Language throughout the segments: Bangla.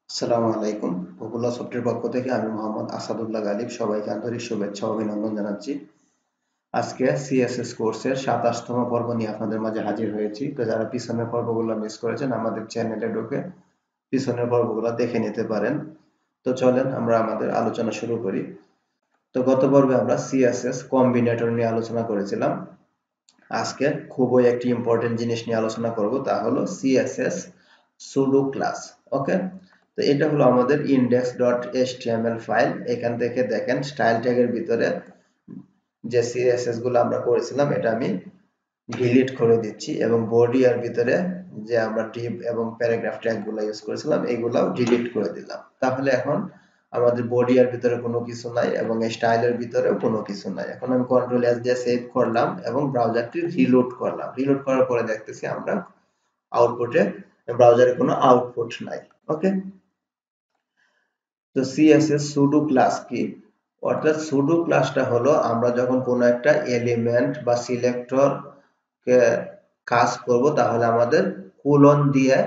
আসসালামু আলাইকুম। পপুলার সফটওয়্যার পক্ষ থেকে আমি মোহাম্মদ আসাদুল্লাহ গালিব সবাইকে আন্তরিক শুভেচ্ছা ও অভিনন্দন জানাচ্ছি। আজকে সিএসএস কোর্সের 27তম পর্ব নিয়ে আপনাদের মাঝে হাজির হয়েছি। তো যারা পিছনের পর্বগুলো মিস করেছেন আমাদের চ্যানেলে ঢুকে পিছনের পর্বগুলো দেখে নিতে পারেন। তো চলেন আমরা আমাদের আলোচনা শুরু করি। তো গত পর্বে আমরা সিএসএস কম্বিনেটর নিয়ে আলোচনা করেছিলাম। আজকে খুবই একটি ইম্পর্টেন্ট জিনিস নিয়ে আলোচনা করব, তা হলো সিএসএস সুডো ক্লাস। ওকে, তো এটা হলো আমাদের index.html ফাইল। এখান থেকে দেখেন স্টাইল ট্যাগের ভিতরে যে সিএসএস গুলো আমরা করেছিলাম এটা আমি ডিলিট করে দিচ্ছি, এবং বডি এর ভিতরে যে আমরা ডিভ এবং প্যারাগ্রাফ ট্যাগ গুলো ইউজ করেছিলাম এগুলাও ডিলিট করে দিলাম। তাহলে এখন আমাদের বডি এর ভিতরে কোনো কিছু নাই এবং স্টাইলের ভিতরেও কোনো কিছু নাই। এখন আমি কন্ট্রোল এস দিয়ে সেভ করলাম এবং ব্রাউজারটি রিলোড করলাম। রিলোড করার পরে দেখতেছি আমরা আউটপুটে ব্রাউজারে কোনো আউটপুট নাই। ওকে, তো সিএসএস সুডো ক্লাস কি? অর্থাৎ সুডো ক্লাসটা হলো আমরা যখন কোনো একটা এলিমেন্ট বা সিলেক্টর কে কাজ করব তাহলে আমাদের কোলন দিয়ে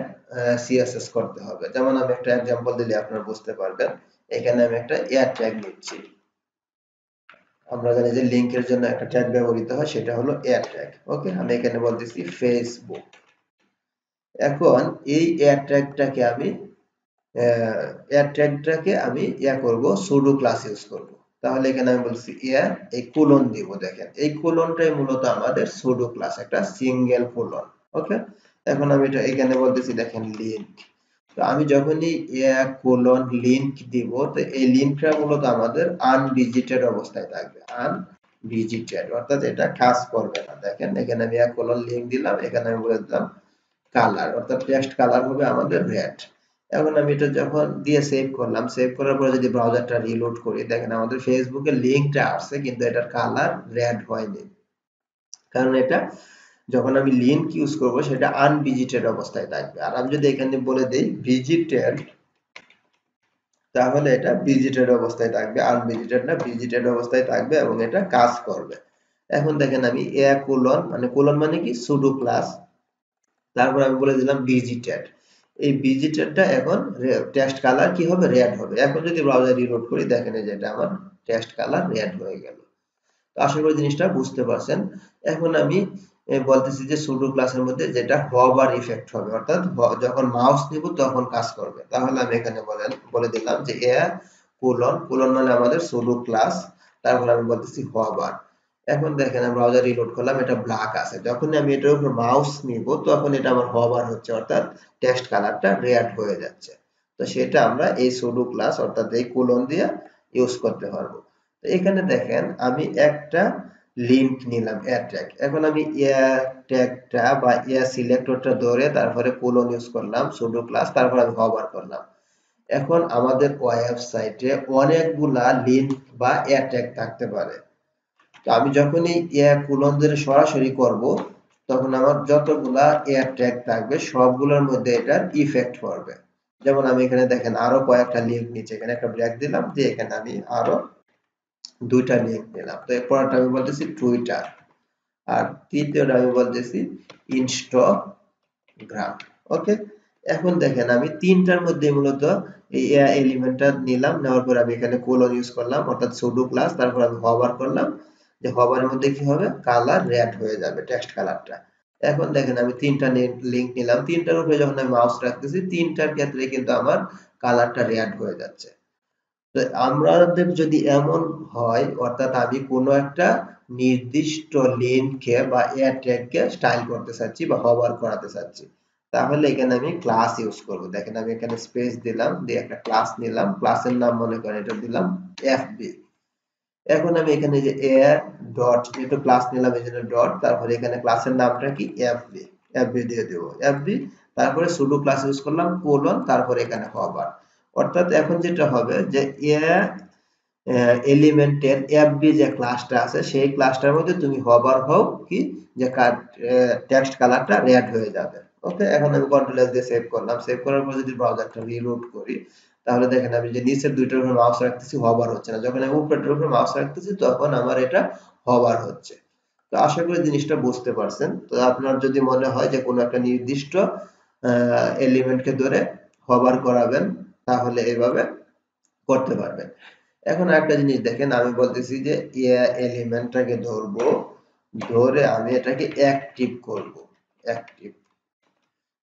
সিএসএস করতে হবে। যেমন আমি একটা एग्जांपल দিলে আপনারা বুঝতে পারবেন। এখানে আমি একটা এয়ার ট্যাগ নিচ্ছি। আমরা জানি যে লিংকের জন্য একটা ট্যাগ ব্যবহৃত হয়, সেটা হলো এয়ার ট্যাগ। ওকে, আমি এখানে বলতেছি ফেসবুক। এখন এই এয়ার ট্যাগটাকে আমি এয়ার ট্যাগটাকে আমি করব সুডো ক্লাস ইউজ করব। তাহলে এখানে আমি বলছি এয়ার, এই কোলন দিব। দেখেন এই কোলনটাই মূলত আমাদের সুডো ক্লাস, একটা সিঙ্গেল কোলন। ওকে, এখন আমি এটা এখানে বলতেছি দেখেন লিংক। তো আমি যখনই কোলন লিংক দিব তো এই লিংকটা মূলত আমাদের আনডিজিটেড অবস্থায় থাকবে, আনডিজিটেড অর্থাৎ এটা কাজ করবে না। দেখেন এখানে আমি কোলন লিংক দিলাম, এখানে আমি বলে দিলাম কালার, অর্থাৎ টেক্সট কালার হবে আমাদের রেড। এখন আমি এটা যখন দিয়ে সেভ করলাম, সেভ করার পরে যদি ব্রাউজারটা রিলোড করি দেখেন আমাদের ফেসবুকের লিংকটা আসছে কিন্তু এটার কালার রেড হয়নি, কারণ এটা যখন আমি লিংক ইউজ করব সেটা আনভিজিটেড অবস্থায় থাকবে। আর আমি যদি এখানে বলে দেই ভিজিটেড, তাহলে এটা ভিজিটেড অবস্থায় থাকবে, আনভিজিটেড না, ভিজিটেড অবস্থায় থাকবে এবং এটা কাজ করবে। এখন দেখেন আমি কোলন মানে কি সুডো ক্লাস, তারপর আমি বলে দিলাম ভিজিটেড। এই ভিজিটেডটা এখন টেক্সট কালার কি হবে, রেড হবে। এখন যদি ব্রাউজার রিলোড করি দেখেন এই যে এটা আমার টেক্সট কালার রেড হয়ে গেল। তো আশা করি জিনিসটা বুঝতে পারছেন। এখন আমি বলতেছি যে সুডো ক্লাসের মধ্যে যেটা হভার ইফেক্ট হবে, অর্থাৎ যখন মাউস নিব তখন কাজ করবে। তাহলে আমি এখানে বলে দিলাম যে কোলন, কোলন মানে আমাদের সুডো ক্লাস, তারপর আমি বলতেছি হভার। এখন দেখেন আমি ব্রাউজার রিলোড করলাম, এটা ব্ল্যাক আছে। যখন আমি এটার উপর মাউস নিব তখন এটা আমার হভার হচ্ছে, অর্থাৎ টেক্সট কালারটা রেড হয়ে যাচ্ছে। তো সেটা আমরা এই সুডো ক্লাস অর্থাৎ এই কোলন দিয়ে ইউজ করতে পারবো। তো এখানে দেখেন আমি একটা লিংক নিলাম এয়ার ট্যাগ। এখন আমি এয়ার ট্যাগটা বা এয়ার সিলেক্টরটা ধরে তারপরে কোলন ইউজ করলাম সুডো ক্লাস, তারপর আমি হভার করলাম। এখন আমাদের ওয়েবসাইটে অনেকগুলা লিংক বা এয়ার ট্যাগ থাকতে পারে। তো আমি যখনই কোলন ধরে সরাসরি করব তখন আমার যতগুলা এয়ার ট্যাগ থাকবে সবগুলোর মধ্যে এটার ইফেক্ট পড়বে। যেমন আমি এখানে দেখেন আরো কয়েকটা লিংক নিচে, এখানে একটা ব্রেক দিলাম দিয়ে এখানে আমি আরো দুইটা লিংক নিলাম। তো এরপরটা আমি বলতেছি টুইটার, আর তৃতীয়টা আমি বলতেছি ইনস্টাগ্রাম। ওকে, এখন দেখেন আমি তিনটার মধ্যে মূলত এই এলিমেন্টটা নিলাম, নেওয়ার পর আমি এখানে কোলন ইউজ করলাম অর্থাৎ সুডো ক্লাস, তারপর আমি হভার করলাম। যে হভারের মধ্যে কি হবে, কালার রেড হয়ে যাবে টেক্সট কালারটা। এখন দেখেন আমি তিনটা লিংক নিলাম, তিনটার উপরে যখন আমি মাউস রাখতেছি তিনটার ক্ষেত্রে কিন্তু আমার কালারটা রেড হয়ে যাচ্ছে। তো আমাদের যদি এমন হয় অর্থাৎ আমি কোনো একটা নির্দিষ্ট লিঙ্ককে বা এয়ার ট্যাগকে স্টাইল করতে চাচ্ছি বা হভার করাতে চাচ্ছি, তাহলে এখানে আমি ক্লাস ইউজ করব। দেখেন আমি এখানে স্পেস দিলাম, দিয়ে একটা ক্লাস নিলাম, ক্লাসের নাম মনে করেন এটা দিলাম এফবি। এখন আমি এখানে যে এয়ার ডট যেটা ক্লাস নিলাম এই জন্য ডট, তারপরে এখানে ক্লাসের নামটা কি এফবি, এফবি দিয়ে দেবো এফবি, তারপরে সুডো ক্লাস ইউজ করলাম কোলন, তারপরে এখানে হভার। অর্থাৎ এখন যেটা হবে যে এলিমেন্টের এফবি যে ক্লাসটা আছে সেই ক্লাসটার মধ্যে তুমি হভার হও কি যে টেক্সট কালারটা রেড হয়ে যাবে। ওকে, এখন আমি কন্ট্রোল এস দিয়ে সেভ করলাম। সেভ করার পর যদি ব্রাউজারটা রিলোড করি তাহলে দেখেন আমি যে নিচের দুইটার উপর মাউস রাখতেছি হভার হচ্ছে না, যখন আমি উপরের উপর মাউস রাখতেছি তখন আমার এটা হভার হচ্ছে। তো আশা করি জিনিসটা বুঝতে পারছেন। তো আপনার যদি মনে হয় যে কোনো একটা নির্দিষ্ট এলিমেন্টকে ধরে হভার করাবেন তাহলে এইভাবে করতে পারবেন। এখন আরেকটা জিনিস দেখেন, আমি বলতেছি যে এলিমেন্টটাকে ধরবো, ধরে আমি এটাকে অ্যাক্টিভ করব। অ্যাক্টিভ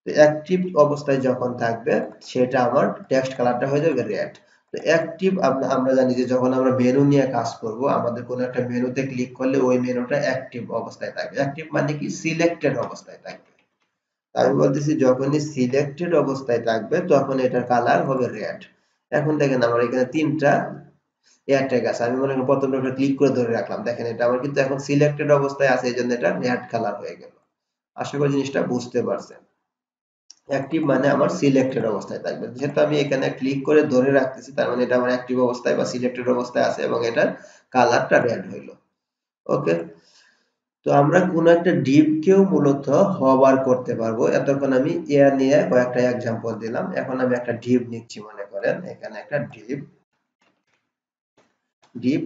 অ্যাক্টিভ অবস্থায় যখন থাকবে সেটা আমার টেক্সট কালারটা হয়ে যাবে রেড। তো অ্যাক্টিভ আমরা জানি যে যখন আমরা মেনু নিয়ে কাজ করব, আমাদের কোনো একটা মেনুতে ক্লিক করলে ওই মেনুটা অ্যাক্টিভ অবস্থায় থাকবে। অ্যাক্টিভ মানে কি সিলেক্টেড অবস্থায় থাকবে। আমি বলতেছি যখনই সিলেক্টেড অবস্থায় থাকবে তখন এটার কালার হবে রেড। এখন দেখেন আমার এখানে তিনটা এয়ার ট্যাগ আছে, আমি মনে করি প্রথমটা ক্লিক করে ধরে রাখলাম, দেখেন এটা আমার কিন্তু এখন সিলেক্টেড অবস্থায় আছে, এই জন্য এটা রেড কালার হয়ে গেল। আশা করি জিনিসটা বুঝতে পারছেন। অ্যাক্টিভ মানে আমার সিলেক্টেড অবস্থায় থাকবে, যেহেতু আমি এখানে ক্লিক করে ধরে রাখতেছি তার মানে এটা আমার অ্যাক্টিভ অবস্থায় বা সিলেক্টেড অবস্থায় আছে এবং এটার কালারটা রেড হইলো। ওকে, তো আমরা কোন একটা ডিভ কেও মূলত হভার করতে পারবো। এতক্ষণ আমি এয়ার নিয়ে কয়েকটা এক্সাম্পল দিলাম, এখন আমি একটা ডিভ নিচ্ছি। মনে করেন এখানে একটা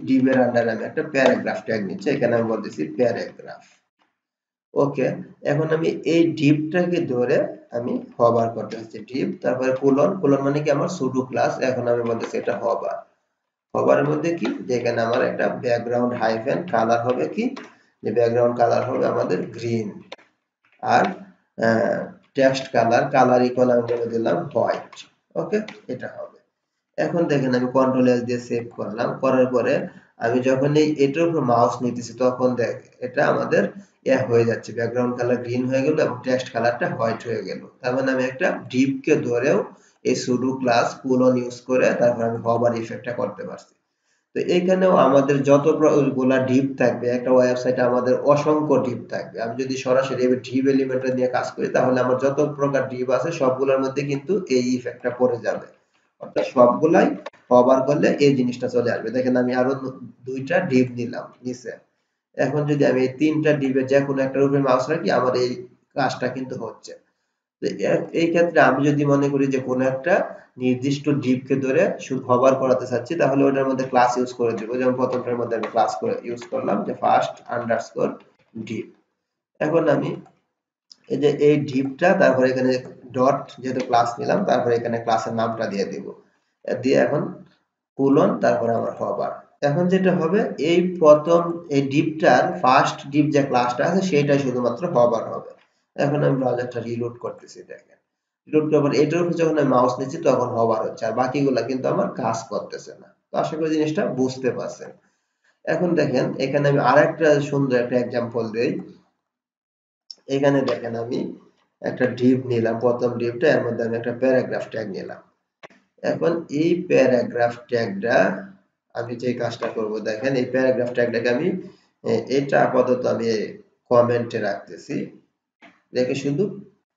ডিভের আন্ডারে আমি একটা প্যারাগ্রাফ ট্যাগ নিচ্ছি, এখানে আমি বলতেছি প্যারাগ্রাফ। ওকে, এখন আমি এই ডিভটাকে ধরে আমি হভার করতে হচ্ছে ডিভ, তারপরে কোলন, কোলন মানে কি আমার সুডো ক্লাস, এখন আমি বলতেছি এটা হভার। হভারের মধ্যে কি, যেখানে আমার একটা ব্যাকগ্রাউন্ড হাইফেন কালার হবে কি, যে ব্যাকগ্রাউন্ড কালার হবে আমাদের গ্রিন, আর টেক্সট কালার ইকুয়াল আমি বলে দিলাম হোয়াইট। ওকে, এটা হবে। এখন দেখেন আমি কন্ট্রোল এস দিয়ে সেভ করলাম, করার পরে আমি যখন এটার উপর মাউস নিতেছি তখন দেখ এটা আমাদের হয়ে যাচ্ছে, ব্যাকগ্রাউন্ড কালার গ্রিন হয়ে গেল এবং টেক্সট কালারটা হোয়াইট হয়ে গেল। তার মানে আমি একটা ডিপকে ধরেও এই সুডো ক্লাস কোলন ইউজ করে তারপর আমি হভার ইফেক্টটা করতে পারছি। তো এইখানেও আমাদের যতগুলা ডিপ থাকবে, একটা ওয়েবসাইটে আমাদের অসংখ্য ডিপ থাকবে। আমি যদি সরাসরি ডিপ এলিমেন্ট নিয়ে কাজ করি তাহলে আমার যত প্রকার ডিপ আছে সবগুলোর মধ্যে কিন্তু এই ইফেক্টটা পড়ে যাবে, অর্থাৎ সবগুলাই কভার করলে এই জিনিসটা চলে আসবে। দেখেন আমি আরো দুইটা ডিপ নিলাম নিচে, এখন যদি আমি এই তিনটা ডিপের যে কোনো একটার উপরে মাউস রাখি আমার এই কাজটা কিন্তু হচ্ছে। তো এই ক্ষেত্রে আমি যদি মনে করি যে কোনো একটা নির্দিষ্ট ডিপকে ধরে হভার করাতে চাচ্ছি তাহলে ওটার মধ্যে ক্লাস ইউজ করে দেবো, যেমন প্রথমটার মধ্যে আমি ক্লাস করে ইউজ করলাম যে ফার্স্ট আন্ডারস্কোর ডিপ। এখন আমি এই যে এই ডিপটা, তারপরে এখানে ডট যেহেতু ক্লাস নিলাম তারপরে এখানে ক্লাসের নামটা দিয়ে দিব, দিয়ে এখন কোলন তারপরে আমার হবার। এখন যেটা হবে এই প্রথম এই ডিপটার ফার্স্ট ডিপ যে ক্লাসটা আছে সেটাই শুধুমাত্র হবার হবে। এখন আমি ব্রাউজারটা রিলোড করতেছি, দেখেন রিলোড করার পর এটার উপর যখন আমি মাউস নিচ্ছি তখন হবার হচ্ছে, আর বাকিগুলা কিন্তু আমার কাজ করতেছে না। তো আশা করি জিনিসটা বুঝতে পারছেন। এখন দেখেন এখানে আমি আরেকটা সুন্দর একটা এক্সাম্পল দেই। এখানে দেখেন আমি একটা ডিপ নিলাম, প্রথম ডিপটা, এর মধ্যে আমি একটা প্যারাগ্রাফ ট্যাগ নিলাম। এখন এই প্যারাগ্রাফ ট্যাগটা আমি যে কাজটা করব, দেখেন এই প্যারাগ্রাফ ট্যাগটাকে আমি এটা আপাতত আমি কমেন্টে রাখতেছি, দেখে শুধু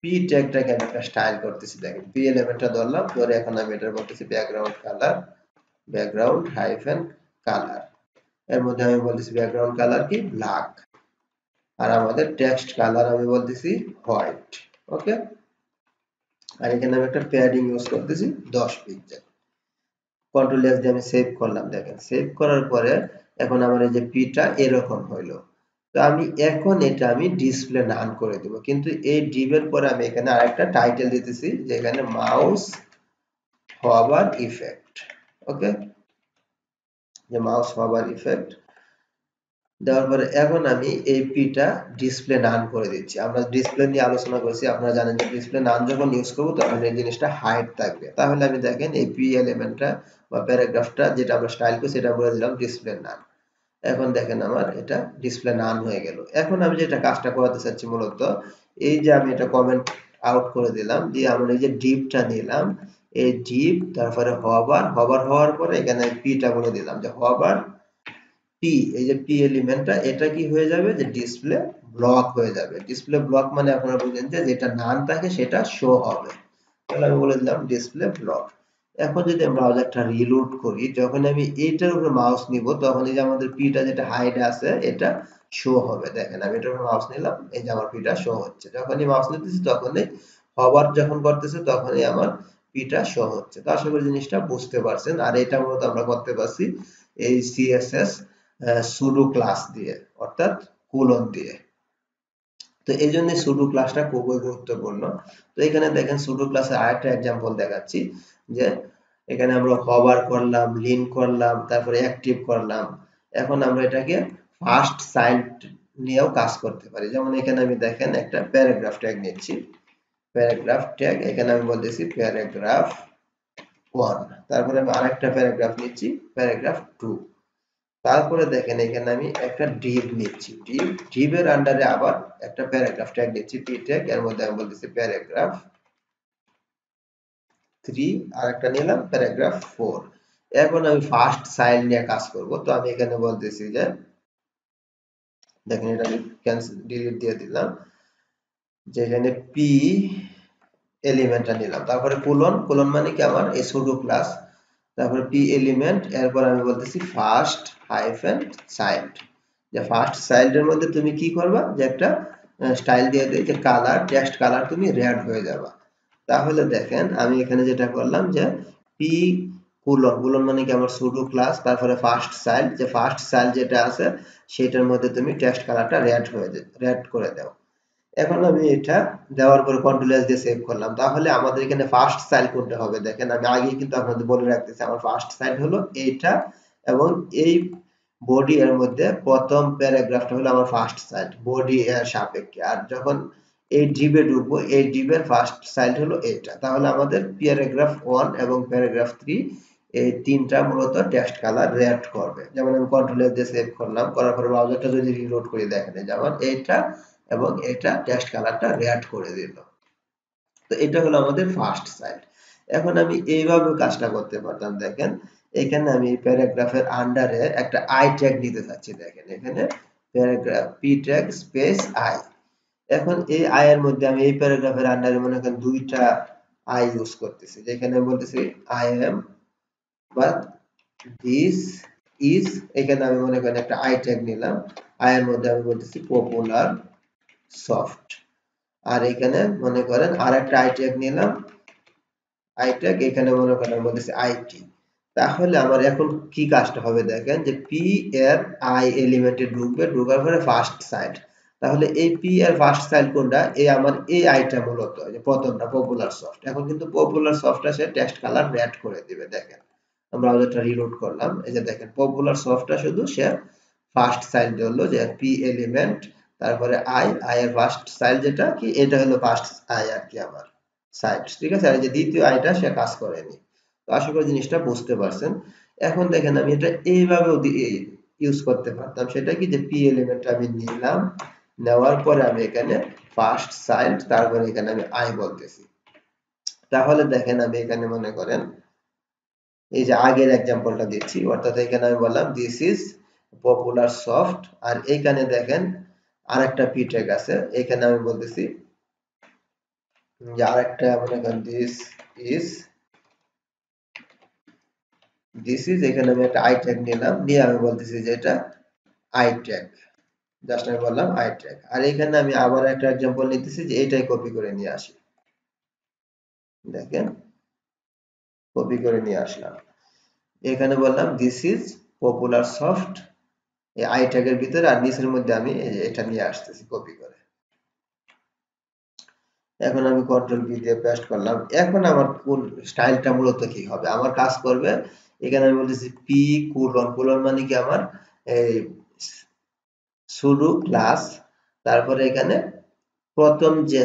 পি ট্যাগটাকে আমি একটা স্টাইল করতেছি। দেখেন পি এলিমেন্টটা ধরলাম, ধরে এখন আমি এটা বলতেছি background colour, background hyphen colour, এর মধ্যে আমি বলতেছি ব্যাকগ্রাউন্ড কালার কি ব্ল্যাক, আর আমাদের টেক্সট কালার আমি বলতেছি হোয়াইট। ওকে, আর এখানে আমি একটা প্যাডিং ইউজ করতেছি 10 পিক্সেল। কন্ট্রোল এস দিয়ে আমি সেভ করলাম, দেখেন সেভ করার পরে এখন আমার এই যে পিটা এরকম হইলো। তো আমি এখন এটা আমি ডিসপ্লে নান করে দিব, কিন্তু এই ডিভের পরে আমি এখানে আরেকটা টাইটেল দিতেছি যেখানে মাউস হভার ইফেক্ট। ওকে, যে মাউস হভার ইফেক্ট দেওয়ার পরে এখন আমি এই পিটা ডিসপ্লে নান করে দিচ্ছি। আমরা ডিসপ্লে নিয়ে আলোচনা করছি, আপনারা জানেন যে ডিসপ্লে নান যখন ইউজ করবো তখন এই জিনিসটা হাইড থাকবে। তাহলে আমি দেখেন এই পি এলিমেন্টটা বা প্যারাগ্রাফটা যেটা আমরা স্টাইল করছি সেটা বলে দিলাম ডিসপ্লে নান। এখন দেখেন আমার এটা ডিসপ্লে নান হয়ে গেল। এখন আমি যেটা কাজটা করাতে চাচ্ছি মূলত এই যে আমি এটা কমেন্ট আউট করে দিলাম, দিয়ে আমরা এই যে ডিপটা নিলাম, এই ডিপ তারপরে হভার হওয়ার পরে এখানে পিটা বলে দিলাম যে হভার পি, এই যে পি এলিমেন্টটা এটা কি হয়ে যাবে যে ডিসপ্লে ব্লক হয়ে যাবে। ডিসপ্লে ব্লক মানে আপনারা বুঝেন যে যেটা নান থাকে সেটা শো হবে। তাহলে আমি বলে দিলাম ডিসপ্লে ব্লক। এখন যদি আমি ব্রাউজারটা রিলোড করি, যখন আমি এইটার উপরে মাউস নিব তখন এই যে আমাদের পিটা যেটা হাইড আছে এটা শো হবে। দেখেন আমি এটার উপরে মাউস নিলাম, এই যে আমার পিটা শো হচ্ছে, যখনই মাউস নিতেছি তখনই হবার যখন করতেছে তখনই আমার পিটা শো হচ্ছে। তো আশা করি জিনিসটা বুঝতে পারছেন। আর এটা মূলত আমরা করতে পারছি এই সিএসএস সুডো ক্লাস দিয়ে, অর্থাৎ কোলন দিয়ে। তো এই জন্য সুডো ক্লাসটা খুবই গুরুত্বপূর্ণ। তো এখানে দেখেন সুডো ক্লাসের আরেকটা এক্সাম্পল দেখাচ্ছি, যে এখানে আমরা কভার করলাম, লিন করলাম, তারপরে অ্যাক্টিভ করলাম। এখন আমরা এটাকে ফার্স্ট চাইল্ড নিয়েও কাজ করতে পারি। যেমন এখানে আমি দেখেন একটা প্যারাগ্রাফ ট্যাগ নিচ্ছি, প্যারাগ্রাফ ট্যাগ, এখানে আমি বলতেছি প্যারাগ্রাফ 1, তারপরে আমি আরেকটা প্যারাগ্রাফ নিচ্ছি প্যারাগ্রাফ 2, তারপরে দেখেন এখানে আমি একটা ডিভ নিচ্ছি, ডিভের আন্ডারে আবার একটা প্যারাগ্রাফ ট্যাগ নিচ্ছি, পি ট্যাগ, এর মধ্যে আমি বলতেছি প্যারাগ্রাফ 3, আর একটা নিলাম প্যারাগ্রাফ 4। এখন আমি ফার্স্ট চাইল্ড নিয়ে কাজ করব। তো আমি এখানে বলতেছি যে দেখেন এটা আমি ক্যান্সেল ডিলিট দিয়ে দিলাম, যে এখানে পি এলিমেন্টটা নিলাম, তারপরে কোলন, কোলন মানে কি আমার এই সুডো ক্লাস, তারপরে পি এলিমেন্ট, এরপর আমি বলতেছি ফার্স্ট হাইফেন চাইল্ড। যে ফার্স্ট চাইল্ডের মধ্যে তুমি কি করবা, যে একটা স্টাইল দিয়ে দেয় যে কালার, টেক্সট কালার তুমি রেড হয়ে যাবা। তাহলে দেখেন আমি এখানে যেটা করলাম যে পি কোলন, কোলন মানে কি আমার সুডো ক্লাস, তারপরে ফার্স্ট চাইল্ড, যে ফার্স্ট চাইল্ড যেটা আছে সেটার মধ্যে তুমি টেক্সট কালারটা রেড হয়ে যায়, রেড করে দাও। এখন আমি এটা দেওয়ার পরে কন্ট্রোল এস দিয়ে সেভ করলাম। তাহলে আমাদের এখানে ফার্স্ট চাইল্ড কোনটা হবে, দেখেন আমি আগে কিন্তু আপনাদের বলে রাখতেছি আমার ফার্স্ট চাইল্ড হলো এইটা, এবং এই বডি এর মধ্যে প্রথম প্যারাগ্রাফটা হলো আমার ফার্স্ট চাইল্ড বডি এর সাপেক্ষে, আর যখন এই ডিবে ঢুকবো এই ডিবের ফার্স্ট চাইল্ড হলো এইটা। তাহলে আমাদের প্যারাগ্রাফ 1 এবং প্যারাগ্রাফ 3 এই তিনটা মূলত টেক্সট কালার রেড করবে। যেমন আমি কন্ট্রোল এস দিয়ে সেভ করলাম, করার পরে ব্রাউজারটা যদি রিলোড করে দেখেন যেমন এইটা এবং এটা টেক্সট কালারটা রেড করে দিল। তো এটা হলো আমাদের ফার্স্ট চাইল্ড। এখন আমি এইভাবে কাজটা করতে পারতাম, দেখেন এখানে আমি প্যারাগ্রাফের আন্ডারে একটা আই ট্যাগ নিতে চাচ্ছি, দেখেন এখানে paragraph P tag space I. এখন এই আই এর মধ্যে আমি এই প্যারাগ্রাফের আন্ডারে মনে করেন দুইটা আই ইউজ করতেছি, যেখানে বলতেছি আই এম বা দিস ইজ, এখানে আমি মনে করেন একটা আই ট্যাগ নিলাম, আই এর মধ্যে আমি বলতেছি পপুলার সফট, আর এখানে মনে করেন আর একটা আই ট্যাগ নিলাম, আই ট্যাগ এখানে মনে করেন বলতেছি আইটি। তাহলে আমার এখন কি কাজটা হবে, দেখেন যে পি এর আই এলিমেন্টে ঢুকবে, ঢোকার পরে ফার্স্ট চাইল্ড, তাহলে এই পি এর ফার্স্ট চাইল্ড কোনটা, এই আমার এই আইটা মূলত যে প্রথমটা পপুলার সফট। এখন কিন্তু পপুলার সফটটা সে টেক্সট কালার রেড করে দিবে, দেখেন আমরা ব্রাউজারটা রিলোড করলাম, এই যে দেখেন পপুলার সফটটা শুধু সে ফার্স্ট চাইল্ড হলো যে পি এলিমেন্ট, তারপরে আই, আই এর ফার্স্ট চাইল্ড যেটা কি এটা হলো ফার্স্ট আই আর কি আমার চাইল্ড, ঠিক আছে। আর এই যে দ্বিতীয় আইটা সে কাজ করেনি। তো আশা করি জিনিসটা বুঝতে পারছেন। এখন দেখেন আমি এটা এইভাবেও ইউজ করতে পারতাম, সেটা কি যে পি এলিমেন্ট আমি নিলাম, নেওয়ার পরে আমি এখানে ফার্স্ট চাইল্ড, তারপরে এখানে আমি আই বলতেছি। তাহলে দেখেন আমি এখানে মনে করেন এই যে আগের এক্সাম্পলটা দিচ্ছি, অর্থাৎ এখানে আমি বললাম দিস ইজ পপুলার সফট, আর এইখানে দেখেন আরেকটা পি ট্যাগ আছে, এখানে আমি বলতেছি যে আরেকটা মনে করেন দিস ইজ এখানে আমি একটা আই ট্যাগ নিলাম, নিয়ে আমি বলতেছি যে এটা আই ট্যাগ, জাস্ট আমি বললাম আই ট্যাগ। আর এখানে আমি আবার একটা এক্সাম্পল নিতেছি যে এটাই কপি করে নিয়ে আসি, দেখেন কপি করে নিয়ে আসলাম, এখানে বললাম দিস ইজ পপুলার সফট এই আই ট্যাগের ভিতরে, আর নিচের মধ্যে আমি এটা নিয়ে আসতেছি কপি করে। এখন আমি কন্ট্রোল ভি দিয়ে পেস্ট করলাম। এখন আমার কোন স্টাইলটা মূলত কি হবে, আমার কাজ করবে এখানে আমি বলতেছি পি কোলন, কোলন মানে কি আমার এই সুডো ক্লাস, তারপরে এখানে প্রথম যে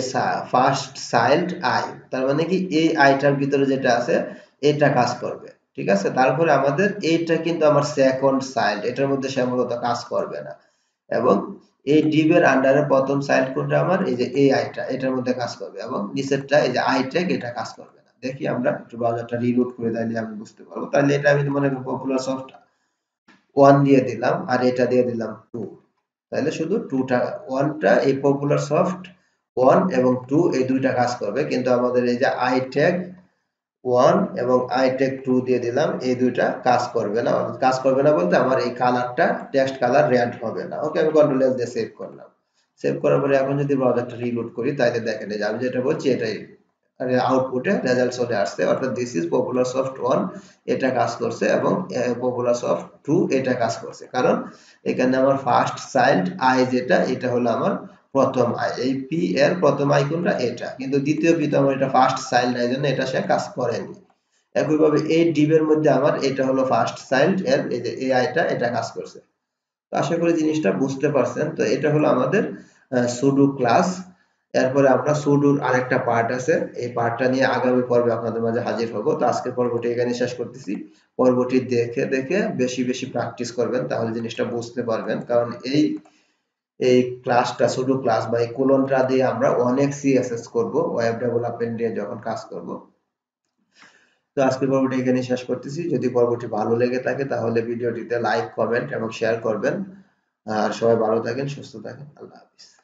ফার্স্ট চাইল্ড আই, তার মানে কি এই আইটার ভিতরে যেটা আছে এটা কাজ করবে, ঠিক আছে। তারপরে আমাদের এইটা কিন্তু আমার সেকেন্ড চাইল্ড, এটার মধ্যে সে মূলত কাজ করবে না, এবং এই ডিভের আন্ডারে প্রথম চাইল্ড কোনটা আমার এই যে এই আইটা, এটার মধ্যে কাজ করবে, এবং নিচেরটা এই যে আই ট্যাগ এটা কাজ করবে না। দেখি আমরা একটু ব্রাউজারটা রিলোড করে তাইলে আমি বুঝতে পারবো। তাহলে এটা আমি মনে করি পপুলার সফট 1 দিয়ে দিলাম, আর এটা দিয়ে দিলাম 2, তাহলে শুধু 2টা 1টা এই পপুলার সফট 1 এবং 2 এই দুইটা কাজ করবে, কিন্তু আমাদের এই যে আই ট্যাগ 1 এবং আই ট্যাগ 2 দিয়ে দিলাম, এই দুইটা কাজ করবে না। কাজ করবে না বলতে আমার এই কালারটা টেক্সট কালার রেড হবে না। ওকে, আমি কন্ট্রোল এস দিয়ে সেভ করলাম। সেভ করার পরে এখন যদি ব্রাউজারটা রিলোড করি তাহলে দেখেন যে আমি যেটা বলছি এটাই আউটপুটে রেজাল্ট চলে আসছে, অর্থাৎ দিস ইজ পপুলার সফট 1 এটা কাজ করছে, এবং পপুলার সফট 2 এটা কাজ করছে, কারণ এখানে আমার ফার্স্ট চাইল্ড আই যেটা এটা হলো আমার প্রথম আই, এই পি এর প্রথম আই কোনটা এটা, কিন্তু দ্বিতীয় পি তো আমার এটা ফার্স্ট চাইল্ড আই জন্য এটা সে কাজ করেনি। একইভাবে এই ডিভের মধ্যে আমার এটা হলো ফার্স্ট চাইল্ড এর এই যে এআইটা এটা কাজ করছে। তো আশা করি জিনিসটা বুঝতে পারছেন। তো এটা হলো আমাদের সুডো ক্লাস। এরপরে আমরা সুডোর আরেকটা পার্ট আছে, এই পার্টটা নিয়ে আগামী পর্বে আপনাদের মাঝে হাজির হব। তো আজকের পর্বটি এখানে শেষ করতেছি। পর্বটি দেখে দেখে বেশি বেশি প্র্যাকটিস করবেন, তাহলে জিনিসটা বুঝতে পারবেন। কারণ এই ক্লাসটা সুডো ক্লাস বা এই কোলনটা দিয়ে আমরা অনেক সিএসএস করব ওয়েব ডেভেলপমেন্ট নিয়ে যখন কাজ করব। তো আজকের পর্বটি এখানে শেষ করতেছি। যদি পর্বটি ভালো লেগে থাকে তাহলে ভিডিওটিতে লাইক, কমেন্ট এবং শেয়ার করবেন। আর সবাই ভালো থাকেন, সুস্থ থাকেন। আল্লাহ হাফিজ।